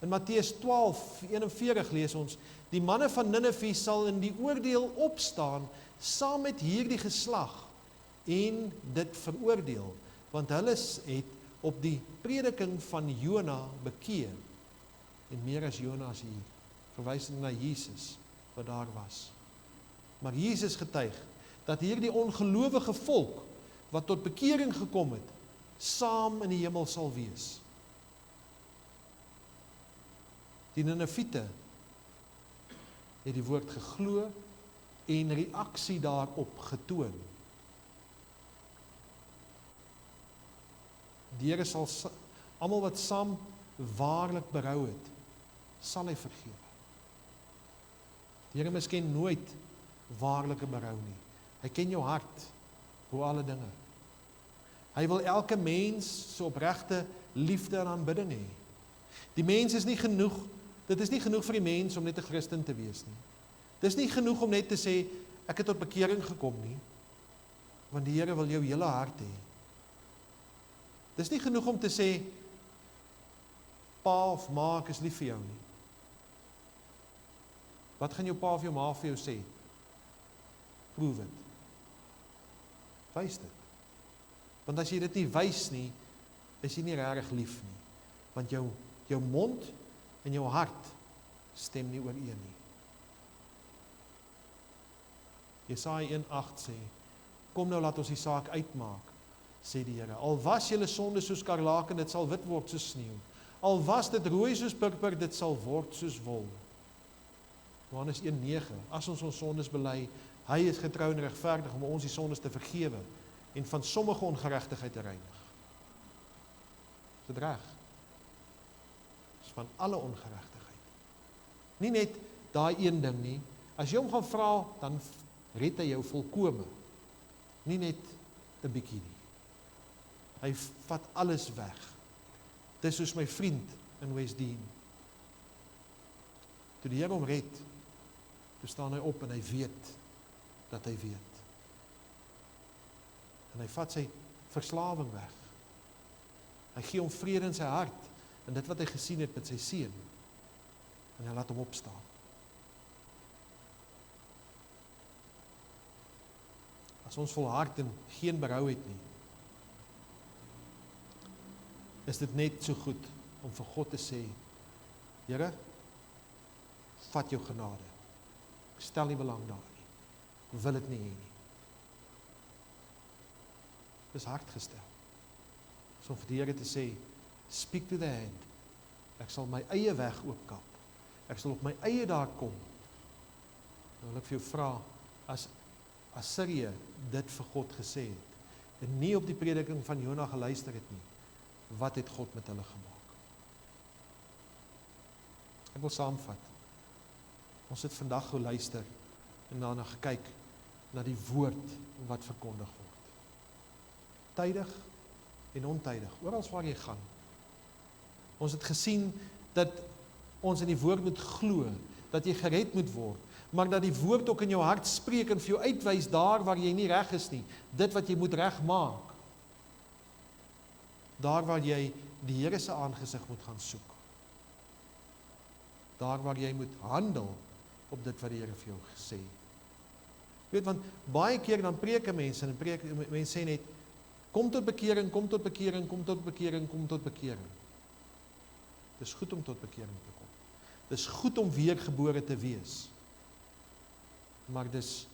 In Matteus 12:41 lees ons, die manne van Nineve sal in die oordeel opstaan saam met hierdie geslag en dit veroordeel, want hulle het op die prediking van Jona bekeer. En meer as Jona as hier, verwysend na Jesus wat daar was. Maar Jesus getuig dat hierdie ongelowige volk wat tot bekering gekom het, saam in die hemel sal wees. Die Nineviete het die woord geglo en reaksie daarop getoon. Die Here sal almal wat saam waarlik berou het, sal hy vergewe. Die Here misken nooit waarlike berou nie. Hy ken jou hart, hoe alle dinge. Hy wil elke mens so opregte liefde en aanbidding hê. Die mens is nie genoeg, dit is nie genoeg vir die mens om net 'n Christen te wees nie. Dit is nie genoeg om net te sê, ek het tot bekering gekom nie, want die Here wil jou hele hart hê. Dit is nie genoeg om te sê, pa of ma, ek is lief vir jou nie. Wat gaan jou pa of jou ma vir jou sê? Proef dit. Wys dit. Want as jy dit nie wys nie, is jy nie regtig lief nie. Want jou mond en jou hart stem nie ooreen nie. Jesaja 1:8 sê, kom nou laat ons die saak uitmaak, sê die Here. Al was julle sonde soos skarlaken, dit sal wit word soos sneeu. Al was dit rooi soos purper, dit sal word soos wol. Johannes 1:9, as ons sondes bely, hy is getrou en regverdig om ons die sondes te vergewe en van sommige ongeregtigheid te reinig. Is dit reg? Is van alle ongeregtigheid. Nie net daai een ding nie. As jy hom gaan vra, dan red hy jou volkome. Nie net 'n bietjie nie. Hy vat alles weg. Dis soos my vriend in Westdene. Toe die Here hom red, toe staan hy op en hy weet dat hy weet. En hy vat sy verslawing weg. Hy gee hom vrede in sy hart, en dit wat hy gesien het met sy seun, en hy laat hom opstaan. As ons volhard en geen berou het nie, is dit net so goed om vir God te sê, Here, vat jou genade. Ek stel nie belang daar nie. Ek wil dit nie hê nie. Dis hard gestel. So om vir die Here te sê, speak to the hand. Ek sal my eie weg oopkap. Ek sal op my eie daar kom. Nou wil ek vir jou vra, as Assirië dit vir God gesê het, en nie op die prediking van Jona geluister het nie, wat het God met hulle gemaak? Ek wil saamvat. Ons het vandag geluister en daarna gekyk na die woord wat verkondig word. Tydig en ontydig, oral waar jy gaan. Ons het gesien dat ons in die woord moet glo, dat jy gered moet word, maar dat die woord ook in jou hart spreek en vir jou uitwys daar waar jy nie reg is nie, dit wat jy moet reg maak. Daar waar jy die Here se aangesig moet gaan soek. Daar waar jy moet handel op dit wat die Here vir jou gesê. Weet, want baie keer dan preek mense en mense sê net, kom tot bekering, kom tot bekering, kom tot bekering, kom tot bekering. Dis goed om tot bekering te kom. Dis goed om weergebore te wees. Maar dis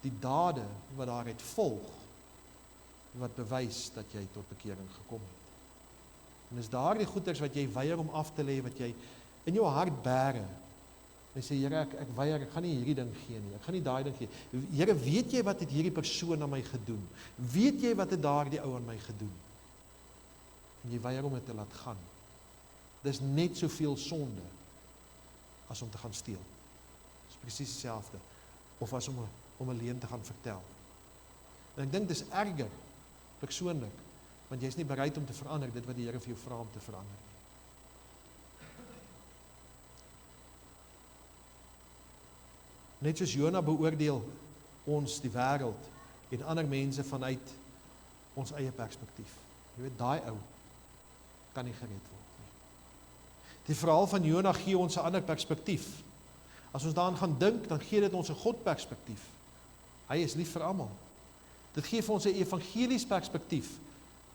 die dade wat daaruit volg, wat bewys dat jy tot bekering gekom het. En dis daardie goeders wat jy weier om af te lê, wat jy in jou hart bære. En sê, Here, ek weier, ek gaan nie hierdie ding gee nie, ek gaan nie daai ding gee. Here, weet jy wat het hierdie persoon aan my gedoen? Weet jy wat het daardie ou aan my gedoen? En jy weier om dit te laat gaan. Dis net soveel sonde as om te gaan steel. Dis presies dieselfde. Of as om 'n leuen te gaan vertel. En ek dink dis erger, persoonlik, want jy is nie bereid om te verander dit wat die Here vir jou vra om te verander. Net soos Jona beoordeel ons die wêreld en ander mense vanuit ons eie perspektief. Jy weet, daai ou kan nie gered word nie. Die verhaal van Jona gee ons 'n ander perspektief. As ons daaraan gaan dink, dan gee dit ons 'n God-perspektief. Hy is lief vir almal. Dit gee vir ons 'n evangelies perspektief.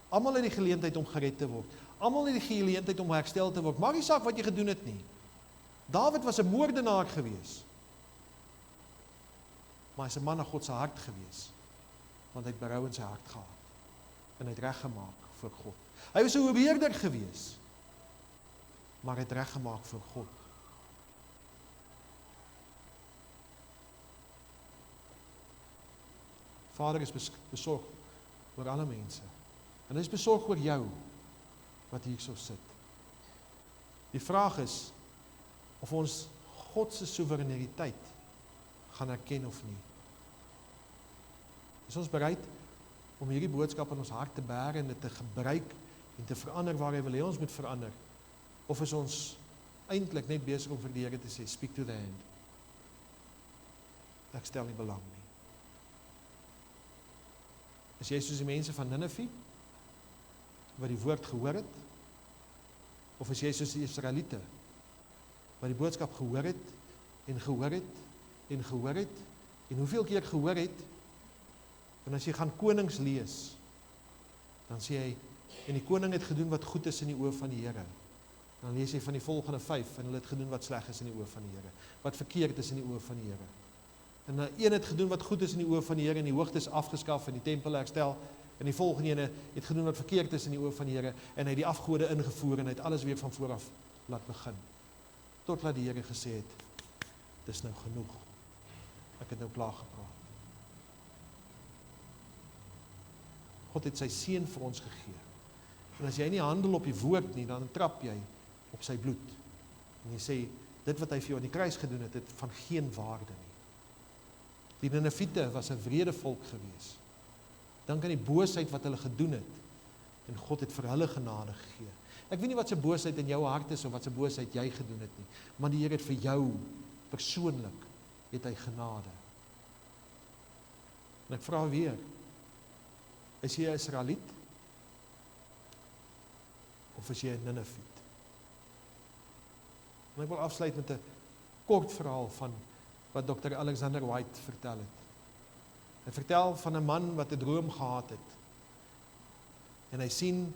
Almal het die geleentheid om gered te word. Almal het die geleentheid om herstel te word. Maak nie saak wat jy gedoen het nie. Dawid was 'n moordenaar gewees. Maar hy is 'n man na God se hart gewees. Want hy het berou in sy hart gehad. En hy het reggemaak voor God. Hy was 'n oorbeerder gewees. Maar hy het reggemaak voor God. Vader is besorg oor alle mense. En hy is besorg oor jou, wat hier so sit. Die vraag is, of ons God se soewereiniteit gaan erken of nie. Is ons bereid om hierdie boodskap in ons hart te bære en dit te gebruik en te verander waar hy wil hê ons moet verander? Of is ons eintlik net besig om vir die Here te sê, speak to the hand. Ek stel nie belang nie. Is jy soos die mense van Ninive, wat die woord gehoor het? Of is jy soos die Israeliete, wat die boodskap gehoor het, en gehoor het, en gehoor het, en hoeveel keer gehoor het, en as jy gaan konings lees, dan sê hy, en die koning het gedoen wat goed is in die oë van die Here. Dan lees jy van die volgende 5, en hulle het gedoen wat sleg is in die oë van die Here, wat verkeerd is in die oë van die Here. En een het gedoen wat goed is in die oë van die Here, en die hoogtes afgeskaf, en die tempel herstel, en die volgende ene het gedoen wat verkeerd is in die oë van die Here, en hy het die afgode ingevoer, en hy het alles weer van vooraf laat begin. Totdat die Here gesê het, dis nou genoeg. Ek het nou klaar gepraat. God het sy seun vir ons gegee. En as jy nie handel op die woord nie, dan trap jy op sy bloed. En jy sê, dit wat hy vir jou aan die kruis gedoen het, het van geen waarde nie. Die Niniviete was 'n wrede volk gewees. Dink aan die boosheid wat hulle gedoen het. En God het vir hulle genade gegee. Ek weet nie wat se boosheid in jou hart is, of wat se boosheid jy gedoen het nie. Maar die Here het vir jou, persoonlik, het hy genade. En ek vra weer, is jy 'n Israeliet? Of is jy 'n Niniviet? En ek wil afsluit met 'n kort verhaal van wat Dr. Alexander White vertel het. Hy vertel van 'n man wat 'n droom gehad het. En hy sien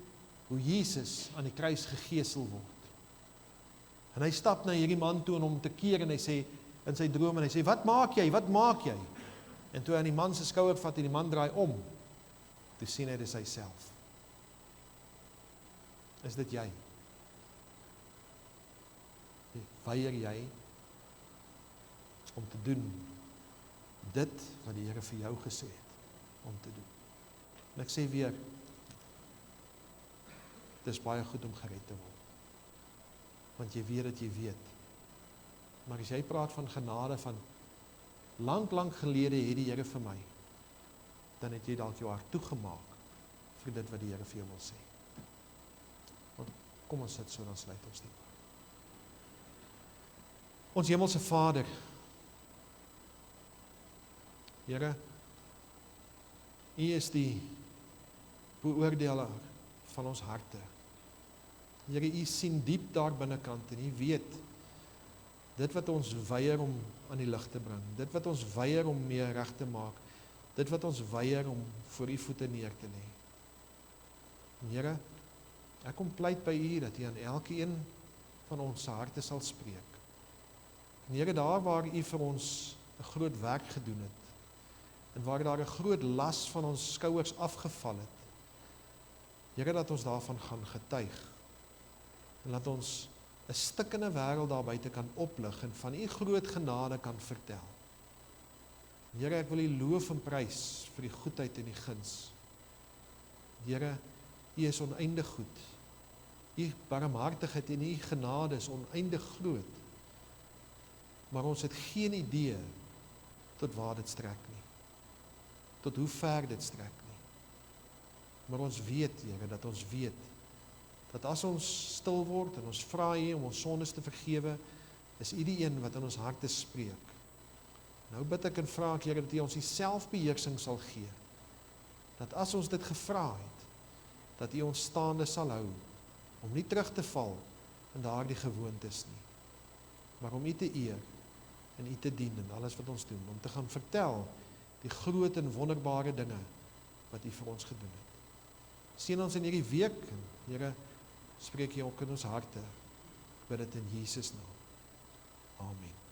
hoe Jesus aan die kruis gegesel word. En hy stap na hierdie man toe en hom te keer en hy sê, in sy droom, en hy sê, wat maak jy, wat maak jy? En toe hy aan die man se skouer vat en die man draai om, toe sien hy dis hy self. Is dit jy? Weier jy om te doen dit wat die Here vir jou gesê het om te doen? En ek sê weer, dit is baie goed om gered te word. Want jy weet dat jy weet. Maar as jy praat van genade, van lang gelede het die Here vir my, dan het jy dalk jou hart toegemaak vir dit wat die Here vir jou wil sê. Want kom ons sit so, dan sluit ons die. Ons hemelse Vader, Here, U is die beoordeler van ons harte. Here, U sien diep daar binnekant en U weet dit wat ons weier om aan die lig te bring, dit wat ons weier om mee reg te maak, dit wat ons weier om voor U voete neer te lê. Here, ek kom pleit by U dat U aan elkeen van ons harte sal spreek. En Here, daar waar U vir ons 'n groot werk gedoen het, en waar daar 'n groot las van ons skouers afgeval het, Here, dat ons daarvan gaan getuig, en laat ons 'n stikkende wêreld daar buite kan oplig, en van U groot genade kan vertel. Here, ek wil U loof en prys vir die goedheid en die guns. Here, U is oneindig goed. U barmhartigheid en U genade is oneindig groot. Maar ons het geen idee tot waar dit strek nie. Tot hoe ver dit strek nie. Maar ons weet, Here, dat ons weet, dat as ons stil word en ons vra U om ons sondes te vergewe, is U die een wat in ons harte spreek. Nou bid ek en vra ek, Here, dat U ons die selfbeheersing sal gee. Dat as ons dit gevra het, dat U ons staande sal hou, om nie terug te val in daardie gewoontes nie, maar om U te eer en U te dien in alles wat ons doen, om te gaan vertel die groot en wonderbare dinge wat U vir ons gedoen het. Seën ons in hierdie week, en Here, spreek U ook in ons harte, bid dit in Jesus naam. Amen.